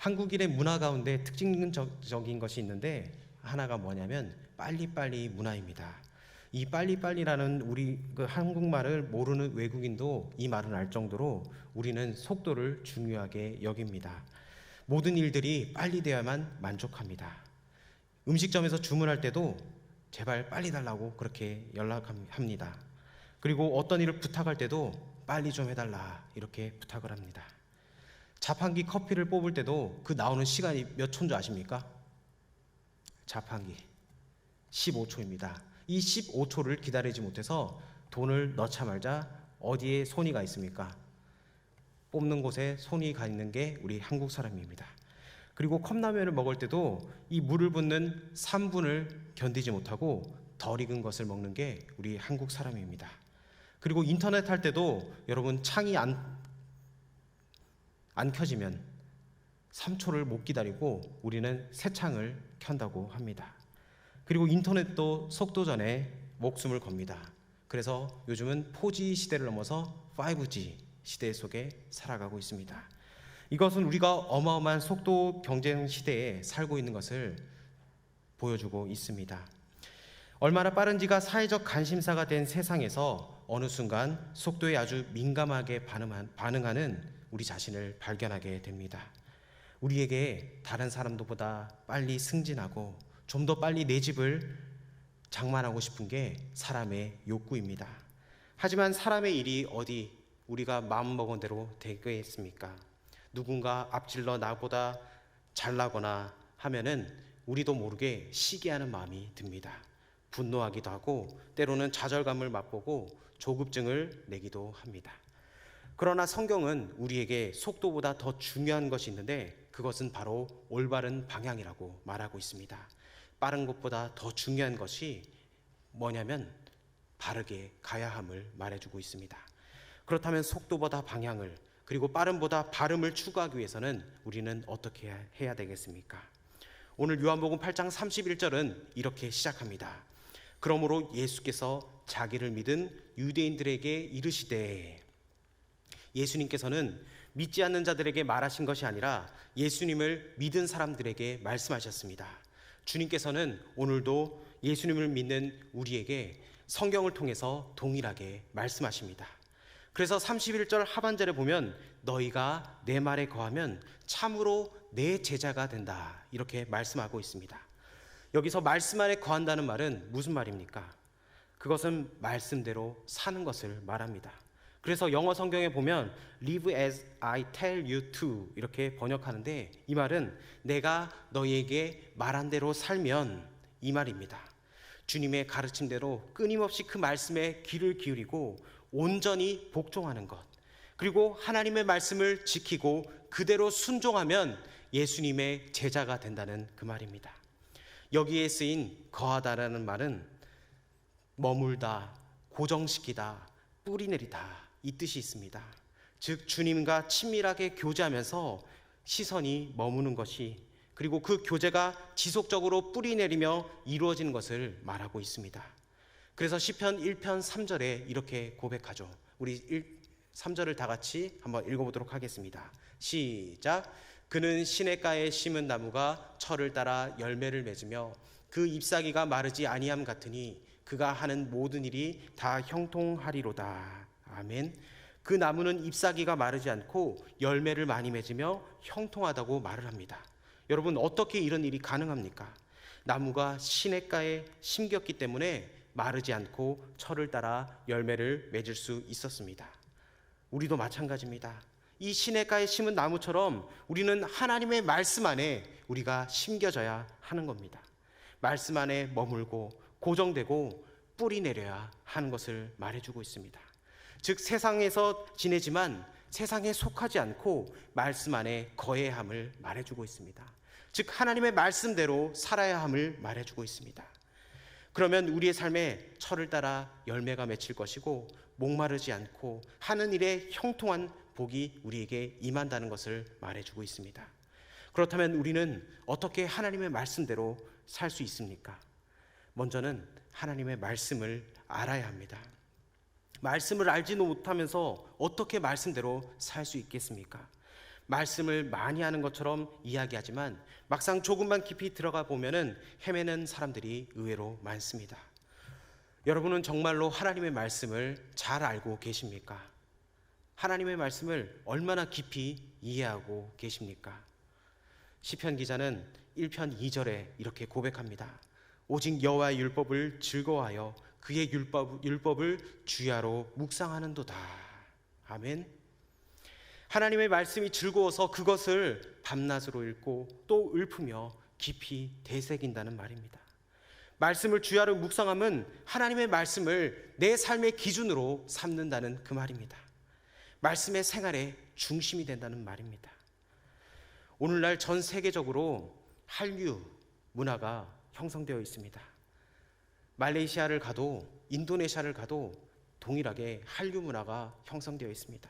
한국인의 문화 가운데 특징적인 것이 있는데 하나가 뭐냐면 빨리빨리 문화입니다. 이 빨리빨리라는 우리 한국말을 모르는 외국인도 이 말을 알 정도로 우리는 속도를 중요하게 여깁니다. 모든 일들이 빨리 되어야만 만족합니다. 음식점에서 주문할 때도 제발 빨리 달라고 그렇게 연락합니다. 그리고 어떤 일을 부탁할 때도 빨리 좀 해달라 이렇게 부탁을 합니다. 자판기 커피를 뽑을 때도 그 나오는 시간이 몇 초인 줄 아십니까? 자판기 15초입니다. 이 15초를 기다리지 못해서 돈을 넣자 말자 어디에 손이 가 있습니까? 뽑는 곳에 손이 가 있는 게 우리 한국 사람입니다. 그리고 컵라면을 먹을 때도 이 물을 붓는 3분을 견디지 못하고 덜 익은 것을 먹는 게 우리 한국 사람입니다. 그리고 인터넷 할 때도 여러분 창이 안 켜지면 3초를 못 기다리고 우리는 새 창을 켠다고 합니다. 그리고 인터넷도 속도 전에 목숨을 겁니다. 그래서 요즘은 4G 시대를 넘어서 5G 시대 속에 살아가고 있습니다. 이것은 우리가 어마어마한 속도 경쟁 시대에 살고 있는 것을 보여주고 있습니다. 얼마나 빠른지가 사회적 관심사가 된 세상에서 어느 순간 속도에 아주 민감하게 반응하는 우리 자신을 발견하게 됩니다. 우리에게 다른 사람들보다 빨리 승진하고 좀 더 빨리 내 집을 장만하고 싶은 게 사람의 욕구입니다. 하지만 사람의 일이 어디 우리가 마음먹은 대로 되겠습니까? 누군가 앞질러 나보다 잘나거나 하면은 우리도 모르게 시기하는 마음이 듭니다. 분노하기도 하고 때로는 좌절감을 맛보고 조급증을 내기도 합니다. 그러나 성경은 우리에게 속도보다 더 중요한 것이 있는데 그것은 바로 올바른 방향이라고 말하고 있습니다. 빠른 것보다 더 중요한 것이 뭐냐면 바르게 가야 함을 말해주고 있습니다. 그렇다면 속도보다 방향을 그리고 빠름보다 발음을 추구하기 위해서는 우리는 어떻게 해야 되겠습니까? 오늘 요한복음 8장 31절은 이렇게 시작합니다. 그러므로 예수께서 자기를 믿은 유대인들에게 이르시되, 예수님께서는 믿지 않는 자들에게 말하신 것이 아니라 예수님을 믿은 사람들에게 말씀하셨습니다. 주님께서는 오늘도 예수님을 믿는 우리에게 성경을 통해서 동일하게 말씀하십니다. 그래서 31절 하반절에 보면 너희가 내 말에 거하면 참으로 내 제자가 된다 이렇게 말씀하고 있습니다. 여기서 말씀 안에 거한다는 말은 무슨 말입니까? 그것은 말씀대로 사는 것을 말합니다. 그래서 영어 성경에 보면 live as I tell you to 이렇게 번역하는데 이 말은 내가 너희에게 말한 대로 살면 이 말입니다. 주님의 가르침대로 끊임없이 그 말씀에 귀를 기울이고 온전히 복종하는 것, 그리고 하나님의 말씀을 지키고 그대로 순종하면 예수님의 제자가 된다는 그 말입니다. 여기에 쓰인 거하다라는 말은 머물다, 고정시키다, 뿌리내리다 이 뜻이 있습니다. 즉 주님과 친밀하게 교제하면서 시선이 머무는 것이, 그리고 그 교제가 지속적으로 뿌리내리며 이루어지는 것을 말하고 있습니다. 그래서 시편 1편 3절에 이렇게 고백하죠. 우리 3절을 다 같이 한번 읽어보도록 하겠습니다. 시작. 그는 시냇가에 심은 나무가 철을 따라 열매를 맺으며 그 잎사귀가 마르지 아니함 같으니 그가 하는 모든 일이 다 형통하리로다. 아멘. 그 나무는 잎사귀가 마르지 않고 열매를 많이 맺으며 형통하다고 말을 합니다. 여러분, 어떻게 이런 일이 가능합니까? 나무가 시냇가에 심겼기 때문에 마르지 않고 철을 따라 열매를 맺을 수 있었습니다. 우리도 마찬가지입니다. 이 시냇가에 심은 나무처럼 우리는 하나님의 말씀 안에 우리가 심겨져야 하는 겁니다. 말씀 안에 머물고 고정되고 뿌리 내려야 하는 것을 말해주고 있습니다. 즉 세상에서 지내지만 세상에 속하지 않고 말씀 안에 거해야 함을 말해주고 있습니다. 즉 하나님의 말씀대로 살아야 함을 말해주고 있습니다. 그러면 우리의 삶에 철을 따라 열매가 맺힐 것이고 목마르지 않고 하는 일에 형통한 복이 우리에게 임한다는 것을 말해주고 있습니다. 그렇다면 우리는 어떻게 하나님의 말씀대로 살 수 있습니까? 먼저는 하나님의 말씀을 알아야 합니다. 말씀을 알지도 못하면서 어떻게 말씀대로 살 수 있겠습니까? 말씀을 많이 하는 것처럼 이야기하지만 막상 조금만 깊이 들어가 보면은 헤매는 사람들이 의외로 많습니다. 여러분은 정말로 하나님의 말씀을 잘 알고 계십니까? 하나님의 말씀을 얼마나 깊이 이해하고 계십니까? 시편 기자는 1편 2절에 이렇게 고백합니다. 오직 여호와의 율법을 즐거워하여 그의 율법을 주야로 묵상하는도다. 아멘. 하나님의 말씀이 즐거워서 그것을 밤낮으로 읽고 또 읊으며 깊이 되새긴다는 말입니다. 말씀을 주야로 묵상함은 하나님의 말씀을 내 삶의 기준으로 삼는다는 그 말입니다. 말씀의 생활의 중심이 된다는 말입니다. 오늘날 전 세계적으로 한류 문화가 형성되어 있습니다. 말레이시아를 가도 인도네시아를 가도 동일하게 한류 문화가 형성되어 있습니다.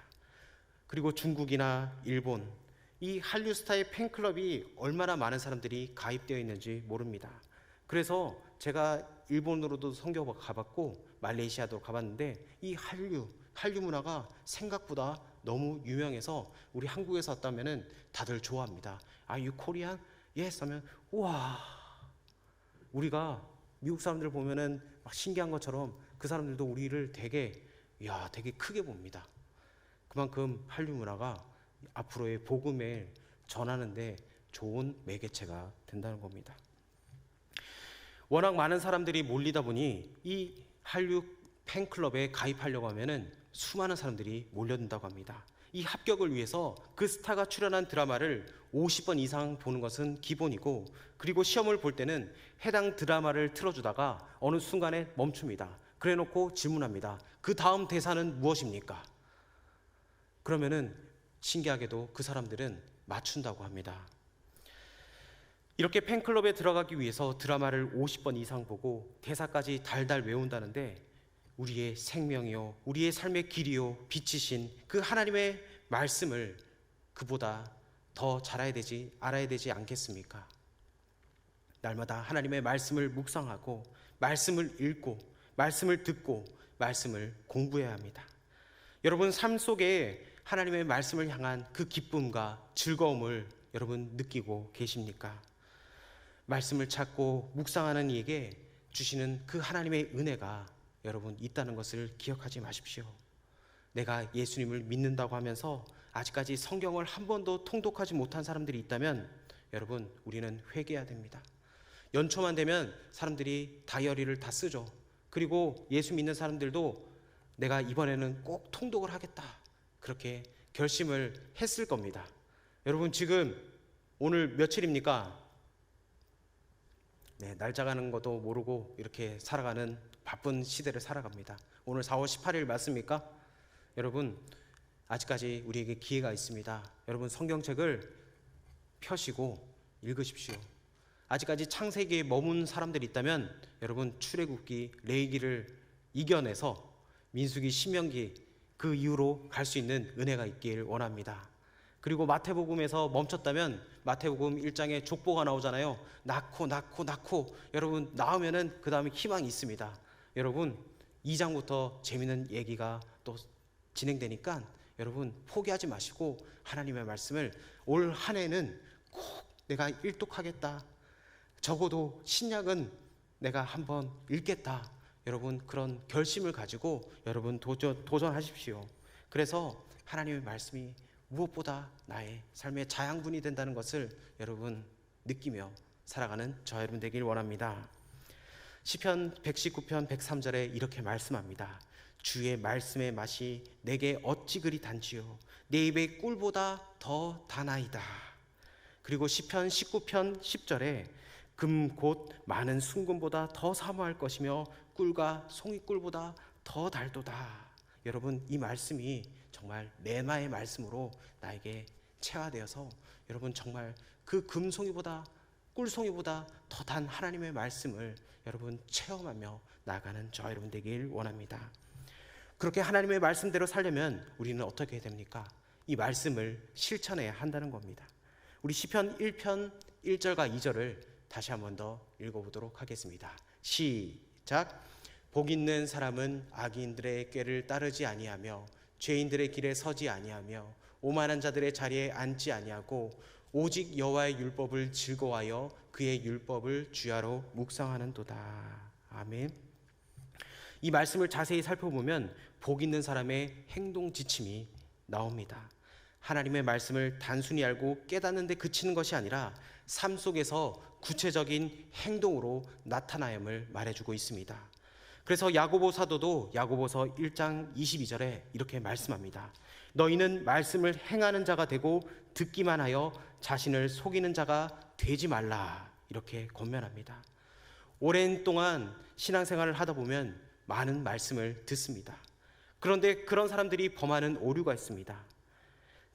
그리고 중국이나 일본, 이 한류 스타의 팬클럽이 얼마나 많은 사람들이 가입되어 있는지 모릅니다. 그래서 제가 일본으로도 선교 가봤고 말레이시아도 가봤는데 이 한류 문화가 생각보다 너무 유명해서 우리 한국에서 왔다면은 다들 좋아합니다. Are you Korean? Yes 하면 우와. 우리가 미국 사람들 보면은 막 신기한 것처럼 그 사람들도 우리를 되게 크게 봅니다. 그만큼 한류 문화가 앞으로의 복음을 전하는데 좋은 매개체가 된다는 겁니다. 워낙 많은 사람들이 몰리다 보니 이 한류 팬클럽에 가입하려고 하면은 수많은 사람들이 몰려든다고 합니다. 이 합격을 위해서 그 스타가 출연한 드라마를 50번 이상 보는 것은 기본이고, 그리고 시험을 볼 때는 해당 드라마를 틀어주다가 어느 순간에 멈춥니다. 그래 놓고 질문합니다. 그 다음 대사는 무엇입니까? 그러면은 신기하게도 그 사람들은 맞춘다고 합니다. 이렇게 팬클럽에 들어가기 위해서 드라마를 50번 이상 보고 대사까지 달달 외운다는데, 우리의 생명이요 우리의 삶의 길이요 빛이신 그 하나님의 말씀을 그보다 더 알아야 되지 않겠습니까? 날마다 하나님의 말씀을 묵상하고 말씀을 읽고 말씀을 듣고 말씀을 공부해야 합니다. 여러분 삶 속에 하나님의 말씀을 향한 그 기쁨과 즐거움을 여러분 느끼고 계십니까? 말씀을 찾고 묵상하는 이에게 주시는 그 하나님의 은혜가 여러분 있다는 것을 기억하지 마십시오. 내가 예수님을 믿는다고 하면서 아직까지 성경을 한 번도 통독하지 못한 사람들이 있다면 여러분 우리는 회개해야 됩니다. 연초만 되면 사람들이 다이어리를 다 쓰죠. 그리고 예수 믿는 사람들도 내가 이번에는 꼭 통독을 하겠다 그렇게 결심을 했을 겁니다. 여러분 지금 오늘 며칠입니까? 날짜 가는 것도 모르고 이렇게 살아가는 바쁜 시대를 살아갑니다. 오늘 4월 18일 맞습니까? 여러분 아직까지 우리에게 기회가 있습니다. 여러분 성경책을 펴시고 읽으십시오. 아직까지 창세기에 머문 사람들이 있다면 여러분 출애굽기, 레위기를 이겨내서 민수기, 신명기 그 이후로 갈 수 있는 은혜가 있길 원합니다. 그리고 마태복음에서 멈췄다면 마태복음 1장에 족보가 나오잖아요. 낳고 여러분 낳으면은 그 다음에 희망이 있습니다. 여러분 2장부터 재밌는 얘기가 또 진행되니까 여러분 포기하지 마시고 하나님의 말씀을 올 한 해는 꼭 내가 일독하겠다. 적어도 신약은 내가 한번 읽겠다. 여러분 그런 결심을 가지고 여러분 도전하십시오. 그래서 하나님의 말씀이 무엇보다 나의 삶의 자양분이 된다는 것을 여러분 느끼며 살아가는 저 여러분 되길 원합니다. 시편 119편 103절에 이렇게 말씀합니다. 주의 말씀의 맛이 내게 어찌 그리 단지요 내 입의 꿀보다 더 다나이다. 그리고 시편 19편 10절에 금 곧 많은 순금보다 더 사모할 것이며 꿀과 송이꿀보다 더 달도다. 여러분 이 말씀이 정말 레마의 말씀으로 나에게 체화되어서 여러분 정말 그 금송이보다 꿀송이보다 더 단 하나님의 말씀을 여러분 체험하며 나가는 저 여러분 되길 원합니다. 그렇게 하나님의 말씀대로 살려면 우리는 어떻게 해야 됩니까? 이 말씀을 실천해야 한다는 겁니다. 우리 시편 1편 1절과 2절을 다시 한 번 더 읽어보도록 하겠습니다. 시작. 복 있는 사람은 악인들의 꾀를 따르지 아니하며 죄인들의 길에 서지 아니하며 오만한 자들의 자리에 앉지 아니하고 오직 여호와의 율법을 즐거워하여 그의 율법을 주야로 묵상하는도다. 아멘. 이 말씀을 자세히 살펴보면 복 있는 사람의 행동 지침이 나옵니다. 하나님의 말씀을 단순히 알고 깨닫는 데 그치는 것이 아니라 삶 속에서 구체적인 행동으로 나타나임을 말해주고 있습니다. 그래서 야고보 사도도 야고보서 1장 22절에 이렇게 말씀합니다. 너희는 말씀을 행하는 자가 되고 듣기만 하여 자신을 속이는 자가 되지 말라, 이렇게 권면합니다. 오랜 동안 신앙생활을 하다 보면 많은 말씀을 듣습니다. 그런데 그런 사람들이 범하는 오류가 있습니다.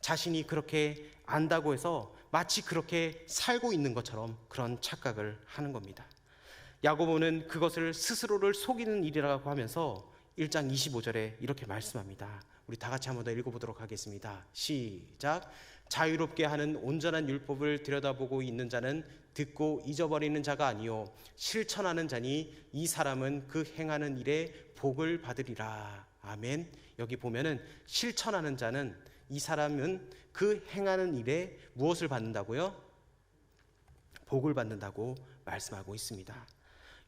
자신이 그렇게 안다고 해서 마치 그렇게 살고 있는 것처럼 그런 착각을 하는 겁니다. 야고보는 그것을 스스로를 속이는 일이라고 하면서 1장 25절에 이렇게 말씀합니다. 우리 다 같이 한번 더 읽어보도록 하겠습니다. 시작. 자유롭게 하는 온전한 율법을 들여다보고 있는 자는 듣고 잊어버리는 자가 아니요 실천하는 자니 이 사람은 그 행하는 일에 복을 받으리라. 아멘. 여기 보면은 실천하는 자는, 이 사람은 그 행하는 일에 무엇을 받는다고요? 복을 받는다고 말씀하고 있습니다.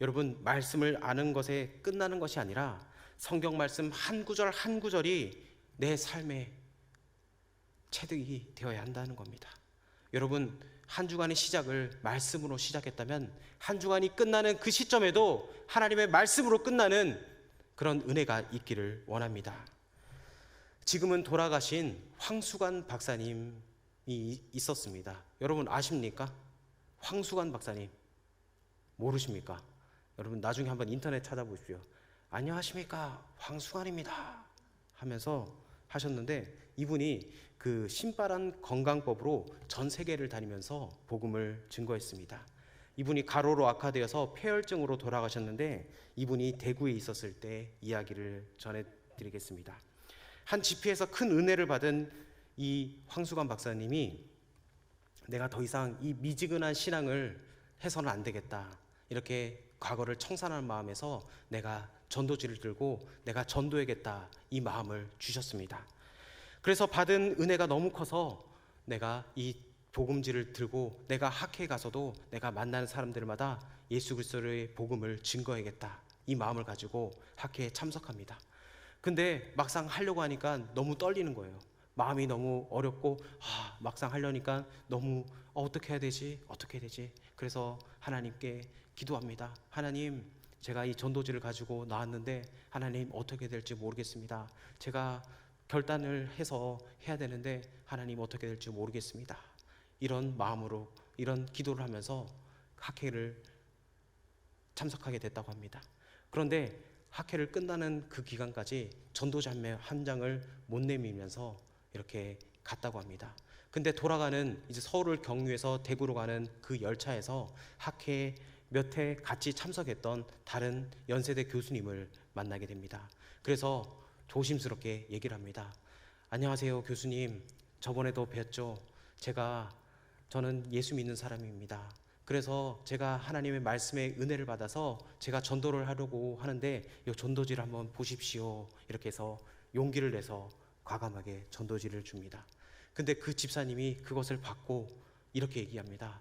여러분, 말씀을 아는 것에 끝나는 것이 아니라 성경 말씀 한 구절 한 구절이 내 삶의 체득이 되어야 한다는 겁니다. 여러분, 한 주간의 시작을 말씀으로 시작했다면 한 주간이 끝나는 그 시점에도 하나님의 말씀으로 끝나는 그런 은혜가 있기를 원합니다. 지금은 돌아가신 황수관 박사님이 있었습니다. 여러분 아십니까? 황수관 박사님 모르십니까? 여러분 나중에 한번 인터넷 찾아보십시오. 안녕하십니까, 황수관입니다 하면서 하셨는데, 이분이 그 신바람 건강법으로 전 세계를 다니면서 복음을 증거했습니다. 이분이 가로로 악화되어서 폐혈증으로 돌아가셨는데, 이분이 대구에 있었을 때 이야기를 전해드리겠습니다. 한 집회에서 큰 은혜를 받은 이 황수관 박사님이 내가 더 이상 이 미지근한 신앙을 해서는 안 되겠다, 이렇게 과거를 청산하는 마음에서 내가 전도지를 들고 내가 전도해야겠다, 이 마음을 주셨습니다. 그래서 받은 은혜가 너무 커서 내가 이 복음지를 들고 내가 학회에 가서도 내가 만나는 사람들마다 예수 그리스도의 복음을 증거해야겠다, 이 마음을 가지고 학회에 참석합니다. 근데 막상 하려고 하니까 너무 떨리는 거예요. 마음이 너무 어렵고 막상 하려니까 너무 어떻게 해야 되지? 그래서 하나님께 기도합니다. 하나님, 제가 이 전도지를 가지고 나왔는데 하나님 어떻게 될지 모르겠습니다. 제가 결단을 해서 해야 되는데 하나님 어떻게 될지 모르겠습니다. 이런 마음으로 이런 기도를 하면서 학회를 참석하게 됐다고 합니다. 그런데 학회를 끝나는 그 기간까지 전도자매 한 장을 못 내밀면서 이렇게 갔다고 합니다. 근데 돌아가는 이제 서울을 경유해서 대구로 가는 그 열차에서 학회에 몇 해 같이 참석했던 다른 연세대 교수님을 만나게 됩니다. 그래서 조심스럽게 얘기를 합니다. 안녕하세요 교수님, 저번에도 뵀죠. 저는 예수 믿는 사람입니다. 그래서 제가 하나님의 말씀에 은혜를 받아서 제가 전도를 하려고 하는데 이 전도지를 한번 보십시오, 이렇게 해서 용기를 내서 과감하게 전도지를 줍니다. 근데 그 집사님이 그것을 받고 이렇게 얘기합니다.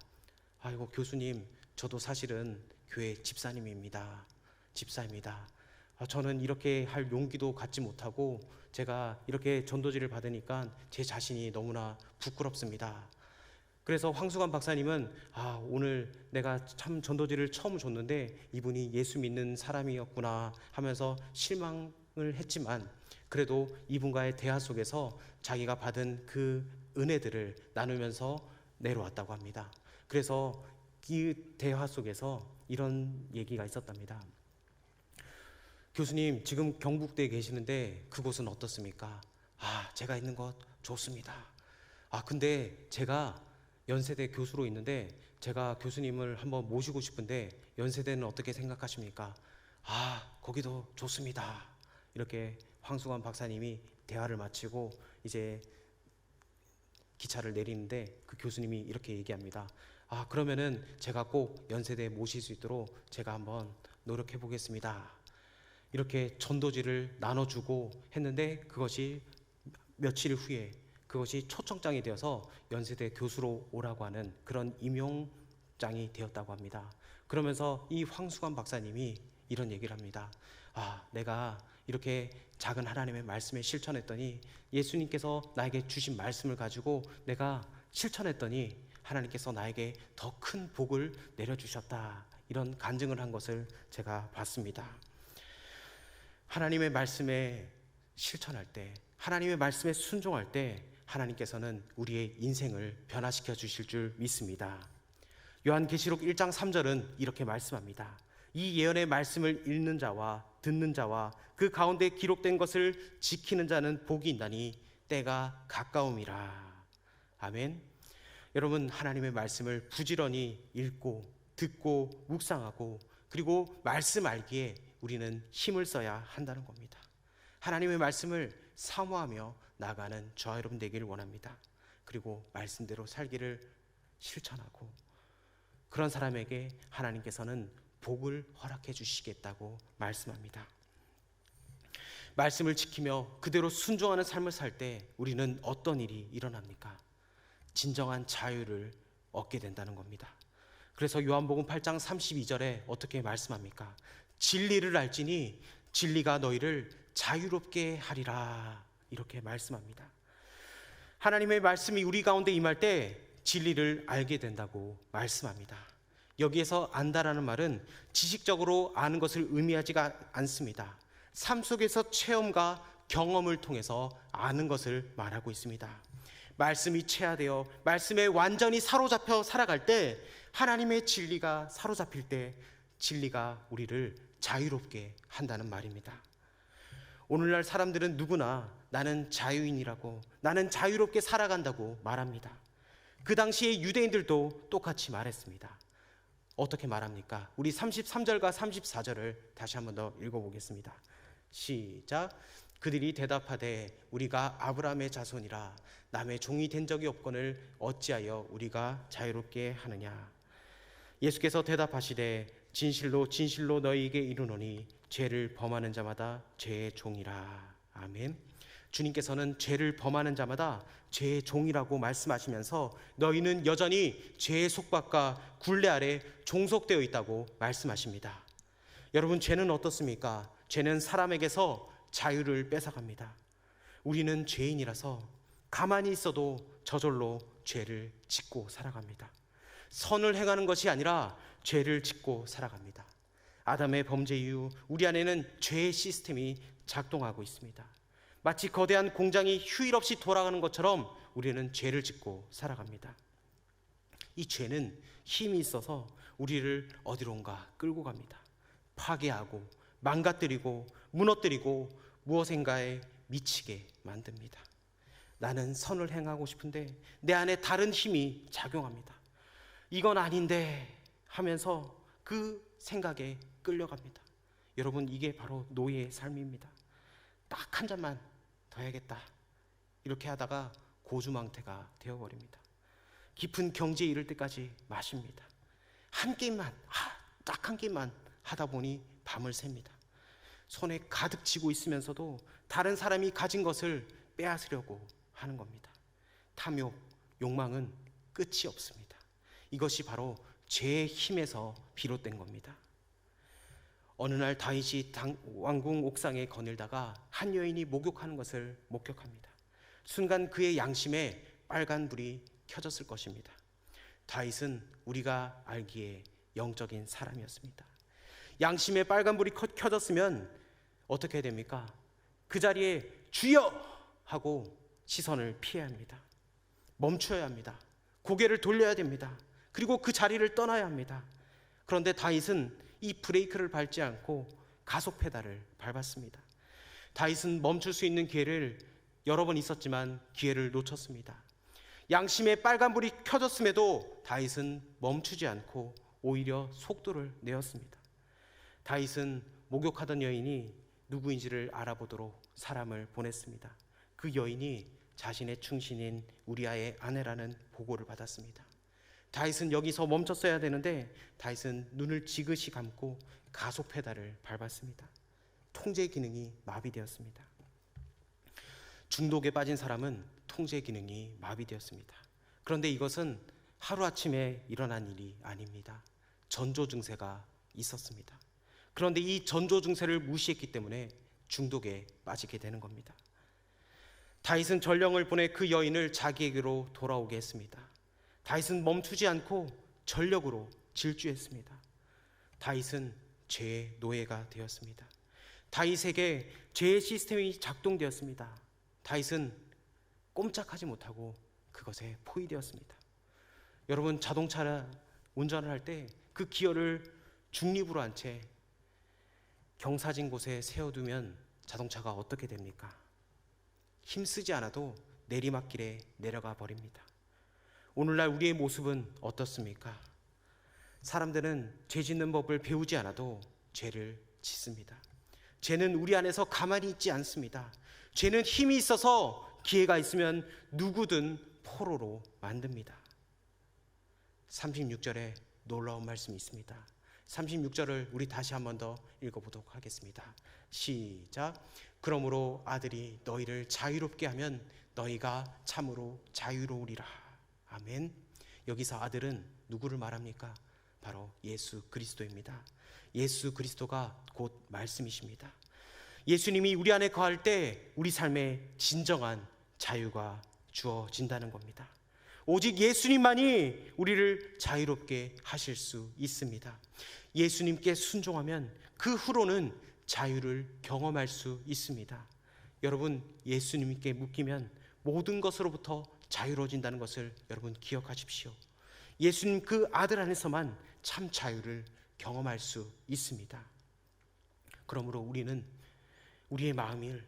아이고 교수님, 저도 사실은 교회 집사입니다. 저는 이렇게 할 용기도 갖지 못하고 제가 이렇게 전도지를 받으니까 제 자신이 너무나 부끄럽습니다. 그래서 황수관 박사님은 오늘 내가 참 전도지를 처음 줬는데 이분이 예수 믿는 사람이었구나 하면서 실망을 했지만 그래도 이분과의 대화 속에서 자기가 받은 그 은혜들을 나누면서 내려왔다고 합니다. 그래서 이 대화 속에서 이런 얘기가 있었답니다. 교수님, 지금 경북대에 계시는데 그곳은 어떻습니까? 제가 있는 곳 좋습니다. 근데 제가 연세대 교수로 있는데 제가 교수님을 한번 모시고 싶은데 연세대는 어떻게 생각하십니까? 거기도 좋습니다. 이렇게 황수관 박사님이 대화를 마치고 이제 기차를 내리는데 그 교수님이 이렇게 얘기합니다. 그러면은 제가 꼭 연세대에 모실 수 있도록 제가 한번 노력해 보겠습니다. 이렇게 전도지를 나눠주고 했는데 그것이 며칠 후에 그것이 초청장이 되어서 연세대 교수로 오라고 하는 그런 임용장이 되었다고 합니다. 그러면서 이 황수관 박사님이 이런 얘기를 합니다. 내가 이렇게 작은 하나님의 말씀에 실천했더니 예수님께서 나에게 주신 말씀을 가지고 내가 실천했더니 하나님께서 나에게 더 큰 복을 내려주셨다. 이런 간증을 한 것을 제가 봤습니다. 하나님의 말씀에 실천할 때, 하나님의 말씀에 순종할 때 하나님께서는 우리의 인생을 변화시켜 주실 줄 믿습니다. 요한계시록 1장 3절은 이렇게 말씀합니다. 이 예언의 말씀을 읽는 자와 듣는 자와 그 가운데 기록된 것을 지키는 자는 복이 있나니 때가 가까움이라. 아멘. 여러분, 하나님의 말씀을 부지런히 읽고 듣고 묵상하고 그리고 말씀 알기에 우리는 힘을 써야 한다는 겁니다. 하나님의 말씀을 사모하며 나아가는 저와 여러분 되기를 원합니다. 그리고 말씀대로 살기를 실천하고 그런 사람에게 하나님께서는 복을 허락해 주시겠다고 말씀합니다. 말씀을 지키며 그대로 순종하는 삶을 살 때 우리는 어떤 일이 일어납니까? 진정한 자유를 얻게 된다는 겁니다. 그래서 요한복음 8장 32절에 어떻게 말씀합니까? 진리를 알지니 진리가 너희를 자유롭게 하리라. 이렇게 말씀합니다. 하나님의 말씀이 우리 가운데 임할 때 진리를 알게 된다고 말씀합니다. 여기에서 안다라는 말은 지식적으로 아는 것을 의미하지가 않습니다. 삶 속에서 체험과 경험을 통해서 아는 것을 말하고 있습니다. 말씀이 체화되어 말씀에 완전히 사로잡혀 살아갈 때 하나님의 진리가 사로잡힐 때 진리가 우리를 자유롭게 한다는 말입니다. 오늘날 사람들은 누구나 나는 자유인이라고, 나는 자유롭게 살아간다고 말합니다. 그 당시에 유대인들도 똑같이 말했습니다. 어떻게 말합니까? 우리 33절과 34절을 다시 한번 더 읽어보겠습니다. 시작. 그들이 대답하되 우리가 아브라함의 자손이라 남의 종이 된 적이 없거늘 어찌하여 우리가 자유롭게 하느냐. 예수께서 대답하시되 진실로 진실로 너희에게 이르노니 죄를 범하는 자마다 죄의 종이라. 아멘. 주님께서는 죄를 범하는 자마다 죄의 종이라고 말씀하시면서 너희는 여전히 죄의 속박과 굴레 아래 종속되어 있다고 말씀하십니다. 여러분, 죄는 어떻습니까? 죄는 사람에게서 자유를 뺏어갑니다. 우리는 죄인이라서 가만히 있어도 저절로 죄를 짓고 살아갑니다. 선을 행하는 것이 아니라 죄를 짓고 살아갑니다. 아담의 범죄 이후 우리 안에는 죄의 시스템이 작동하고 있습니다. 마치 거대한 공장이 휴일 없이 돌아가는 것처럼 우리는 죄를 짓고 살아갑니다. 이 죄는 힘이 있어서 우리를 어디론가 끌고 갑니다. 파괴하고 망가뜨리고 무너뜨리고 무엇인가에 미치게 만듭니다. 나는 선을 행하고 싶은데 내 안에 다른 힘이 작용합니다. 이건 아닌데 하면서 그 생각에 끌려갑니다. 여러분, 이게 바로 노예의 삶입니다. 딱 한 잔만 더 해야겠다 이렇게 하다가 고주망태가 되어버립니다. 깊은 경지에 이를 때까지 마십니다. 한 게임만, 딱 한 게임만 하다 보니 밤을 샙니다. 손에 가득 쥐고 있으면서도 다른 사람이 가진 것을 빼앗으려고 하는 겁니다. 탐욕, 욕망은 끝이 없습니다. 이것이 바로 죄의 힘에서 비롯된 겁니다. 어느 날 다윗이 왕궁 옥상에 거닐다가 한 여인이 목욕하는 것을 목격합니다. 순간 그의 양심에 빨간 불이 켜졌을 것입니다. 다윗은 우리가 알기에 영적인 사람이었습니다. 양심에 빨간 불이 켜졌으면 어떻게 해야 됩니까? 그 자리에 주여! 하고 시선을 피해야 합니다. 멈춰야 합니다. 고개를 돌려야 됩니다. 그리고 그 자리를 떠나야 합니다. 그런데 다윗은 이 브레이크를 밟지 않고 가속 페달을 밟았습니다. 다윗은 멈출 수 있는 기회를 여러 번 있었지만 기회를 놓쳤습니다. 양심에 빨간불이 켜졌음에도 다윗은 멈추지 않고 오히려 속도를 내었습니다. 다윗은 목욕하던 여인이 누구인지를 알아보도록 사람을 보냈습니다. 그 여인이 자신의 충신인 우리아의 아내라는 보고를 받았습니다. 다윗은 여기서 멈췄어야 되는데 다윗은 눈을 지그시 감고 가속 페달을 밟았습니다. 통제 기능이 마비되었습니다. 중독에 빠진 사람은 통제 기능이 마비되었습니다. 그런데 이것은 하루아침에 일어난 일이 아닙니다. 전조 증세가 있었습니다. 그런데 이 전조 증세를 무시했기 때문에 중독에 빠지게 되는 겁니다. 다윗은 전령을 보내 그 여인을 자기에게로 돌아오게 했습니다. 다윗은 멈추지 않고 전력으로 질주했습니다. 다윗은 죄의 노예가 되었습니다. 다윗에게 죄의 시스템이 작동되었습니다. 다윗은 꼼짝하지 못하고 그것에 포위되었습니다. 여러분, 자동차 운전을 할 때 그 기어를 중립으로 한 채 경사진 곳에 세워두면 자동차가 어떻게 됩니까? 힘쓰지 않아도 내리막길에 내려가 버립니다. 오늘날 우리의 모습은 어떻습니까? 사람들은 죄 짓는 법을 배우지 않아도 죄를 짓습니다. 죄는 우리 안에서 가만히 있지 않습니다. 죄는 힘이 있어서 기회가 있으면 누구든 포로로 만듭니다. 36절에 놀라운 말씀이 있습니다. 36절을 우리 다시 한 번 더 읽어보도록 하겠습니다. 시작. 그러므로 아들이 너희를 자유롭게 하면 너희가 참으로 자유로우리라. 아멘. 여기서 아들은 누구를 말합니까? 바로 예수 그리스도입니다. 예수 그리스도가 곧 말씀이십니다. 예수님이 우리 안에 거할 때 우리 삶에 진정한 자유가 주어진다는 겁니다. 오직 예수님만이 우리를 자유롭게 하실 수 있습니다. 예수님께 순종하면 그 후로는 자유를 경험할 수 있습니다. 여러분, 예수님께 묶이면 모든 것으로부터 자유로워진다는 것을 여러분 기억하십시오. 예수님 그 아들 안에서만 참 자유를 경험할 수 있습니다. 그러므로 우리는 우리의 마음을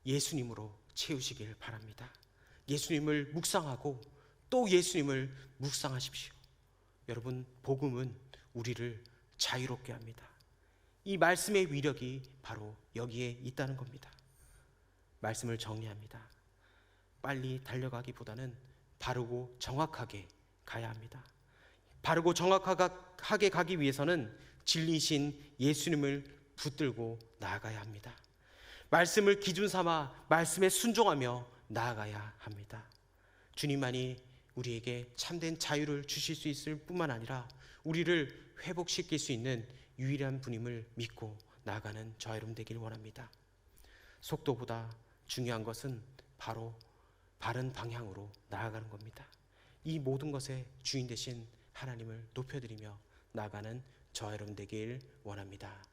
예수님으로 채우시길 바랍니다. 예수님을 묵상하고 또 예수님을 묵상하십시오. 여러분, 복음은 우리를 자유롭게 합니다. 이 말씀의 위력이 바로 여기에 있다는 겁니다. 말씀을 정리합니다. 빨리 달려가기보다는 바르고 정확하게 가야 합니다. 바르고 정확하게 가기 위해서는 진리이신 예수님을 붙들고 나아가야 합니다. 말씀을 기준 삼아 말씀에 순종하며 나아가야 합니다. 주님만이 우리에게 참된 자유를 주실 수 있을 뿐만 아니라 우리를 회복시킬 수 있는 유일한 분임을 믿고 나아가는 저와 여러분 되길 원합니다. 속도보다 중요한 것은 바로 바른 방향으로 나아가는 겁니다. 이 모든 것의 주인 되신 하나님을 높여드리며 나아가는 저와 여러분 되길 원합니다.